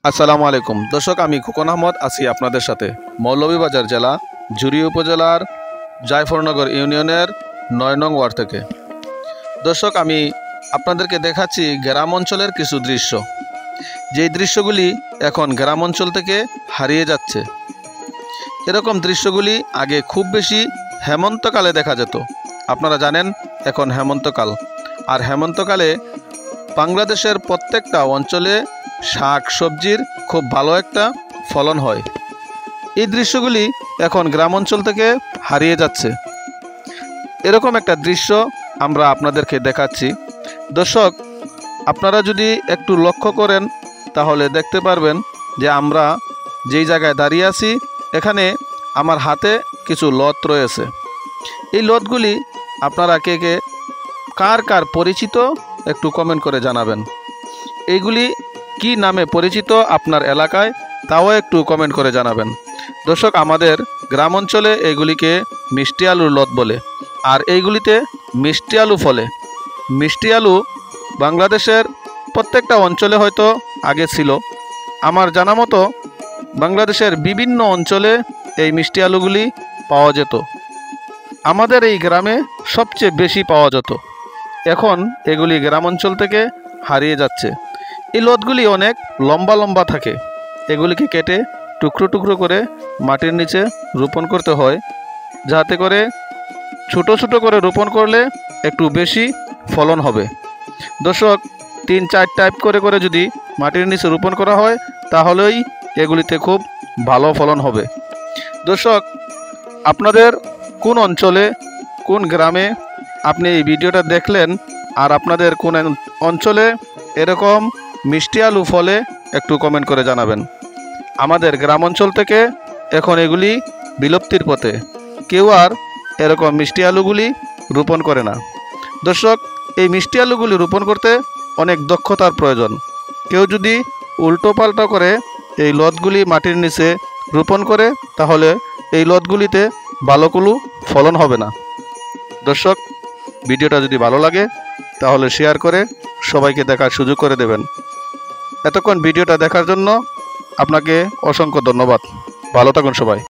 আসসালামু আলাইকুম দর্শক, আমি খোকন আহমদ আছি আপনাদের সাথে মৌলভীবাজার জেলা জুরি উপজেলার জায়ফরনগর ইউনিয়নের ৯ নং ওয়ার্ড থেকে। দর্শক, আমি আপনাদেরকে দেখাচ্ছি গ্রাম অঞ্চলের কিছু দৃশ্য, যেই দৃশ্যগুলি এখন গ্রাম অঞ্চল থেকে হারিয়ে যাচ্ছে। এরকম দৃশ্যগুলি আগে খুব বেশি হেমন্তকালে দেখা যেত। আপনারা জানেন এখন হেমন্তকাল, আর হেমন্তকালে বাংলাদেশের প্রত্যেকটা অঞ্চলে শাক সবজির খুব ভালো একটা ফলন হয়। এই দৃশ্যগুলি এখন গ্রাম অঞ্চল থেকে হারিয়ে যাচ্ছে। এরকম একটা দৃশ্য আমরা আপনাদেরকে দেখাচ্ছি। দর্শক, আপনারা যদি একটু লক্ষ্য করেন তাহলে দেখতে পারবেন যে আমরা যেই জায়গায় দাঁড়িয়ে আছি এখানে আমার হাতে কিছু লত রয়েছে। এই লতগুলি আপনারা কে কে কার কার পরিচিত একটু কমেন্ট করে জানাবেন। এইগুলি কি নামে পরিচিত আপনার এলাকায়, তাও একটু কমেন্ট করে জানাবেন। দর্শক, আমাদের গ্রাম অঞ্চলে এগুলিকে মিষ্টি আলুর লত বলে, আর এইগুলিতে মিষ্টি আলু ফলে। মিষ্টি আলু বাংলাদেশের প্রত্যেকটা অঞ্চলে হয়তো আগে ছিল। আমার জানা মতো বাংলাদেশের বিভিন্ন অঞ্চলে এই মিষ্টি আলুগুলি পাওয়া যেত। আমাদের এই গ্রামে সবচেয়ে বেশি পাওয়া যেত। এখন এগুলি গ্রাম অঞ্চল থেকে হারিয়ে যাচ্ছে। এই লতগুলি অনেক লম্বা লম্বা থাকে। এগুলিকে কেটে টুকরো টুকরো করে মাটির নিচে রোপণ করতে হয়, যাতে করে ছোট ছোট করে রোপণ করলে একটু বেশি ফলন হবে। দর্শক, ৩-৪ টাইপ করে করে যদি মাটির নিচে রোপণ করা হয় তাহলেই এগুলিতে খুব ভালো ফলন হবে। দর্শক, আপনাদের কোন অঞ্চলে কোন গ্রামে আপনি এই ভিডিওটা দেখলেন, আর আপনাদের কোন অঞ্চলে এরকম মিষ্টি আলু ফলে একটু কমেন্ট করে জানাবেন। আমাদের গ্রাম অঞ্চল থেকে এখন এগুলি বিলুপ্তির পথে। কেউ আর এরকম মিষ্টি আলুগুলি রোপণ করে না। দর্শক, এই মিষ্টি আলুগুলি রোপণ করতে অনেক দক্ষতার প্রয়োজন। কেউ যদি উল্টো পাল্টা করে এই লতগুলি মাটির নিচে রোপণ করে তাহলে এই লতগুলিতে ভালো কোনো ফলন হবে না। দর্শক, ভিডিওটা যদি ভালো লাগে তাহলে শেয়ার করে সবাইকে দেখার সুযোগ করে দেবেন। এতক্ষণ ভিডিওটা দেখার জন্য আপনাকে অসংখ্য ধন্যবাদ। ভালো থাকুন সবাই।